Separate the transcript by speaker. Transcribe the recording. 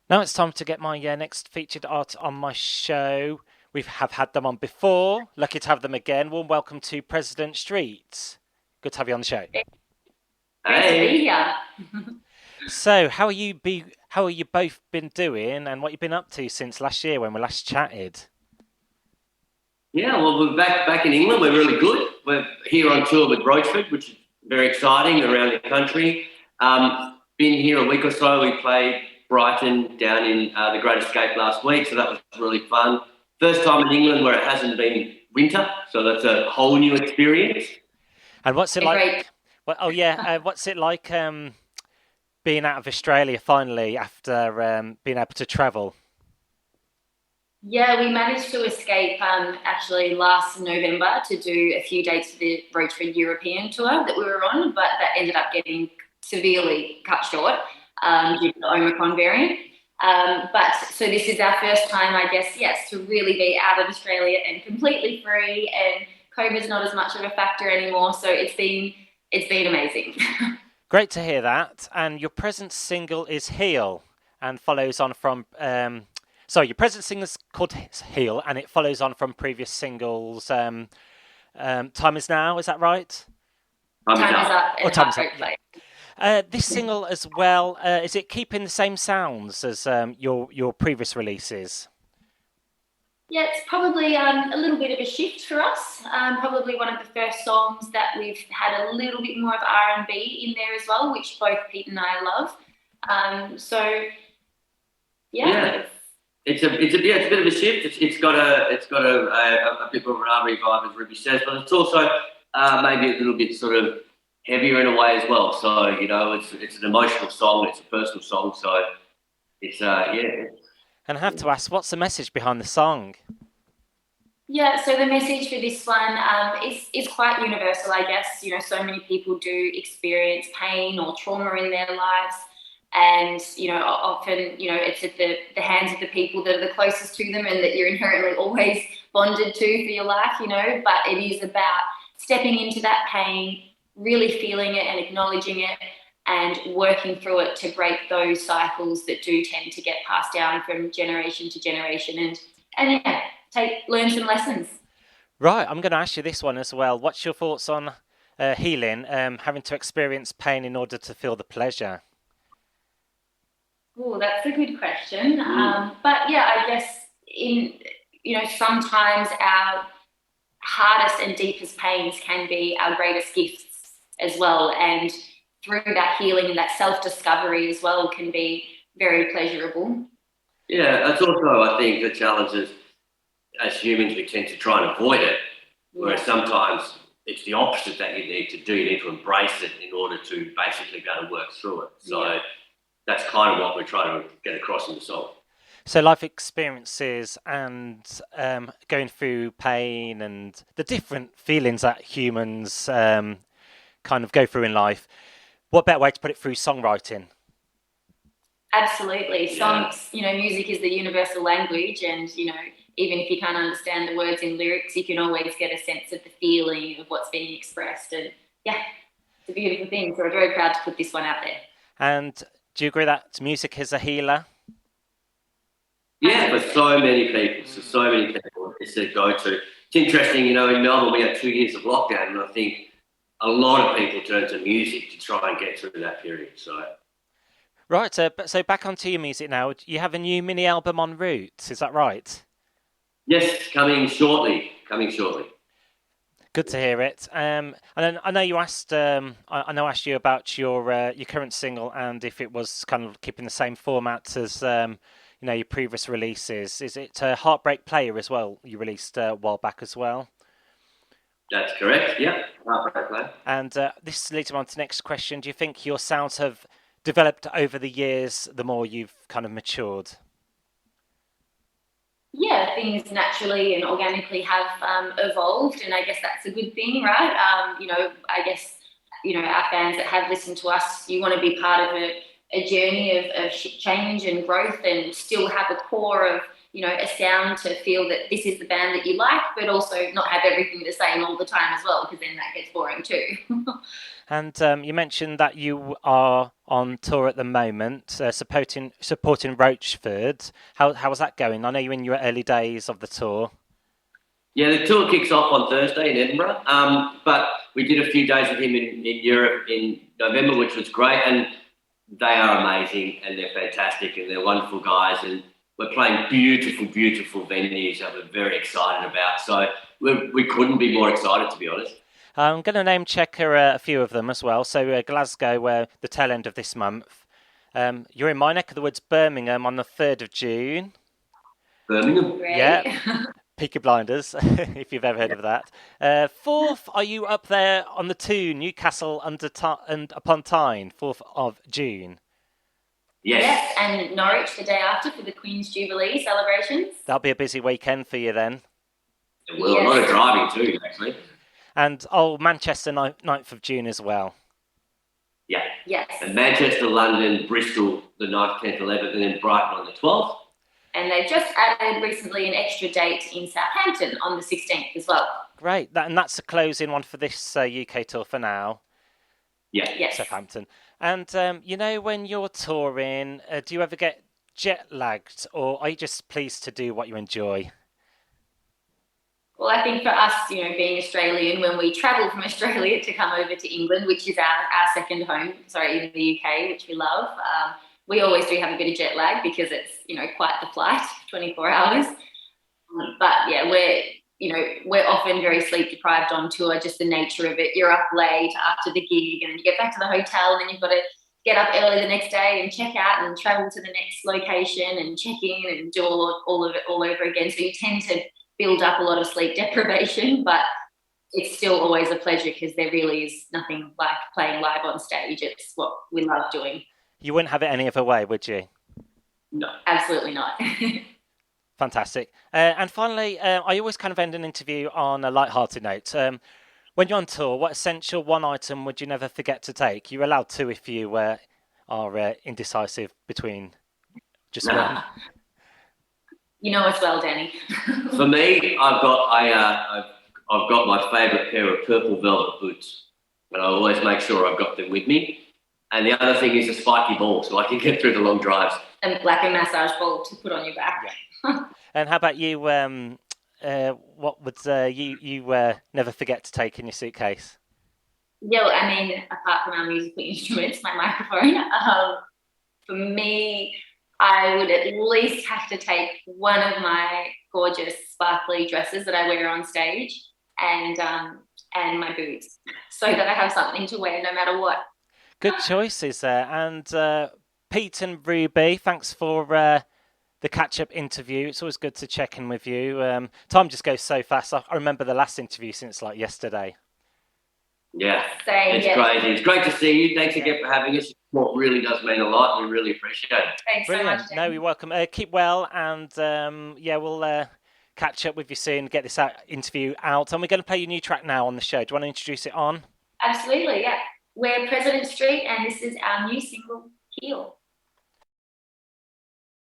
Speaker 1: Now it's time to get my next featured art on my show. We have had them on before. Lucky to have them again. Warm welcome to President Street. Good to have you on the show.
Speaker 2: Great to be
Speaker 3: Hey,
Speaker 2: here.
Speaker 1: So, How are you both been doing, and what you been up to since last year when we last chatted?
Speaker 3: yeah, well, we're back in England. We're really good. We're here on tour with Roachford, which is very exciting around the country. Been here a week or so. We played Brighton down in the Great Escape last week, so that was really fun. First time in England where it hasn't been winter, so that's a whole new experience.
Speaker 1: And what's it
Speaker 2: A great.
Speaker 1: like? What's it like being out of Australia finally after being able to travel?
Speaker 2: Yeah, we managed to escape actually last November to do a few dates for the Roachford European tour that we were on, but that ended up getting severely cut short due to the Omicron variant. But so this is our first time, I guess, yes, to really be out of Australia and completely free, and COVID's not as much of a factor anymore. So it's been amazing.
Speaker 1: Great to hear that. And your present single is Heal and follows on from. Your present single is called Heal and it follows on from previous singles. Time is Now, is that right?
Speaker 3: Time is
Speaker 2: Time is
Speaker 3: up.
Speaker 2: up
Speaker 1: Or
Speaker 2: and
Speaker 1: Time is Up,
Speaker 2: Heartbreak
Speaker 1: yeah.
Speaker 2: Play.
Speaker 1: This single as well, is it keeping the same sounds as your previous releases?
Speaker 2: Yeah, it's probably a little bit of a shift for us. Probably one of the first songs that we've had a little bit more of R&B in there as well, which both Pete and I love. So
Speaker 3: Yeah,
Speaker 2: yeah,
Speaker 3: it's a bit of a shift. It's got a bit more of an R&B vibe, as Ruby says, but it's also maybe a little bit sort of heavier in a way as well. So it's an emotional song, it's a personal song. So it's yeah,
Speaker 1: And I have to ask, what's the message behind the song?
Speaker 2: yeah. So the message for this one is quite universal, I guess. So many people do experience pain or trauma in their lives, and often it's at the hands of the people that are the closest to them and that you're inherently always bonded to for your life. But it is about stepping into that pain, really feeling it and acknowledging it, and working through it to break those cycles that do tend to get passed down from generation to generation, and yeah, learn some lessons.
Speaker 1: Right, I'm going to ask you this one as well. What's your thoughts on healing, having to experience pain in order to feel the pleasure?
Speaker 2: Oh, that's a good question.
Speaker 3: mm,
Speaker 2: But yeah, I guess sometimes our hardest and deepest pains can be our greatest gifts as well, and through that healing and that self-discovery as well can be very pleasurable.
Speaker 3: yeah. That's also I think the challenge is as humans we tend to try and avoid it, whereas
Speaker 2: Yeah.
Speaker 3: sometimes it's the opposite that you need to do. You need to embrace it in order to basically go and work through it.
Speaker 2: Yeah.
Speaker 3: So that's kind of what we're trying to get across in the song.
Speaker 1: So, life experiences and going through pain and the different feelings that humans kind of go through in life. What better way to put it through songwriting?
Speaker 2: Absolutely.
Speaker 3: Yeah.
Speaker 2: Songs, music is the universal language, and even if you can't understand the words in lyrics, you can always get a sense of the feeling of what's being expressed. And yeah, it's a beautiful thing. So we're very proud to put this one out there.
Speaker 1: And do you agree that music is a healer?
Speaker 3: Yeah, for
Speaker 2: Absolutely.
Speaker 3: so many people,
Speaker 1: Mm.
Speaker 3: so many people, it's their go-to. It's interesting, in Melbourne we had 2 years of lockdown, and I think a lot of people turned to music to try and get through that period. So,
Speaker 1: Right, so back onto your music now. You have a new mini album en route, is that right?
Speaker 3: yes, coming shortly.
Speaker 1: Good to hear it. And then I know you asked, I know I asked you about your current single and if it was kind of keeping the same format as your previous releases. Is it Heartbreak Player as well? You released a while back as well.
Speaker 3: That's correct. Yep. Heartbreak Lane.
Speaker 1: And this leads me on to the next question. Do you think your sounds have developed over the years the more you've kind of matured?
Speaker 2: Yeah, things naturally and organically have evolved, and I guess that's a good thing, right? I guess our fans that have listened to us, you want to be part of a journey of change and growth, and still have a core of a sound to feel that this is the band that you like, but also not have everything the same all the time as well, because then that gets boring too.
Speaker 1: And you mentioned that you are on tour at the moment, supporting Roachford. How was that going? I know you're in your early days of the tour.
Speaker 3: Yeah, the tour kicks off on Thursday in Edinburgh, but we did a few days with him in Europe in November, which was great, and they are amazing and they're fantastic and they're wonderful guys, and we're playing beautiful, beautiful venues that we're very excited about. So we couldn't be more excited, to be honest.
Speaker 1: I'm going to name check a few of them as well. So Glasgow, the tail end of this month. You're in my neck of the woods, Birmingham, on the 3rd of June.
Speaker 3: Birmingham?
Speaker 2: Great.
Speaker 1: Yeah. Peaky Blinders, if you've ever heard of that. 4th, are you up there on the 2, Newcastle upon Tyne, 4th of June?
Speaker 3: Yes,
Speaker 2: and Norwich the day after for the Queen's Jubilee celebrations.
Speaker 1: That'll be a busy weekend for you then.
Speaker 3: It will. Yes. A lot of driving too, actually.
Speaker 1: And Manchester, 9th of June as well.
Speaker 3: Yeah.
Speaker 2: Yes.
Speaker 3: And Manchester, London, Bristol, the 9th, 10th, 11th, and then Brighton on the 12th.
Speaker 2: And they've just added recently an extra date in Southampton on the 16th as well.
Speaker 1: Great. And that's the closing one for this UK tour for now.
Speaker 3: Yeah.
Speaker 2: Yes.
Speaker 1: Southampton. And, when you're touring, do you ever get jet lagged, or are you just pleased to do what you enjoy?
Speaker 2: Well, I think for us, being Australian, when we travel from Australia to come over to England, which is our second home, in the UK, which we love, we always do have a bit of jet lag because it's, quite the flight, 24 hours. But yeah, we're often very sleep deprived on tour, just the nature of it. You're up late after the gig and you get back to the hotel and then you've got to get up early the next day and check out and travel to the next location and check in and do all of it all over again. So you tend to build up a lot of sleep deprivation, but it's still always a pleasure because there really is nothing like playing live on stage. It's what we love doing.
Speaker 1: You wouldn't have it any other way, would you?
Speaker 2: No, absolutely not.
Speaker 1: Fantastic. And finally, I always kind of end an interview on a light-hearted note. When you're on tour, what essential one item would you never forget to take? You're allowed to if you are indecisive between just one.
Speaker 2: You know as well, Danny.
Speaker 3: For me, I've got my favourite pair of purple velvet boots, and I always make sure I've got them with me. And the other thing is a spiky ball, so I can get through the long drives.
Speaker 2: And like a massage ball to put on your back.
Speaker 1: Yeah. And how about you? What would you never forget to take in your suitcase?
Speaker 2: Yeah, apart from our musical instruments, my microphone. For me, I would at least have to take one of my gorgeous sparkly dresses that I wear on stage, and my boots, so that I have something to wear no matter what.
Speaker 1: Good choices there. And Pete and Ruby, thanks for the catch-up interview. It's always good to check in with you. Time just goes so fast. I remember the last interview since like yesterday.
Speaker 3: Yeah, it's crazy. It's great to see you. Thanks again for having us. What really does mean a lot. We really appreciate it.
Speaker 2: Thanks
Speaker 1: Brilliant.
Speaker 2: so much.
Speaker 1: No, you're welcome. Keep well, and we'll catch up with you soon. Get this interview out, and we're going to play your new track now on the show. Do you want to introduce it on?
Speaker 2: Absolutely. Yeah, we're President Street, and this is our new single, Heal.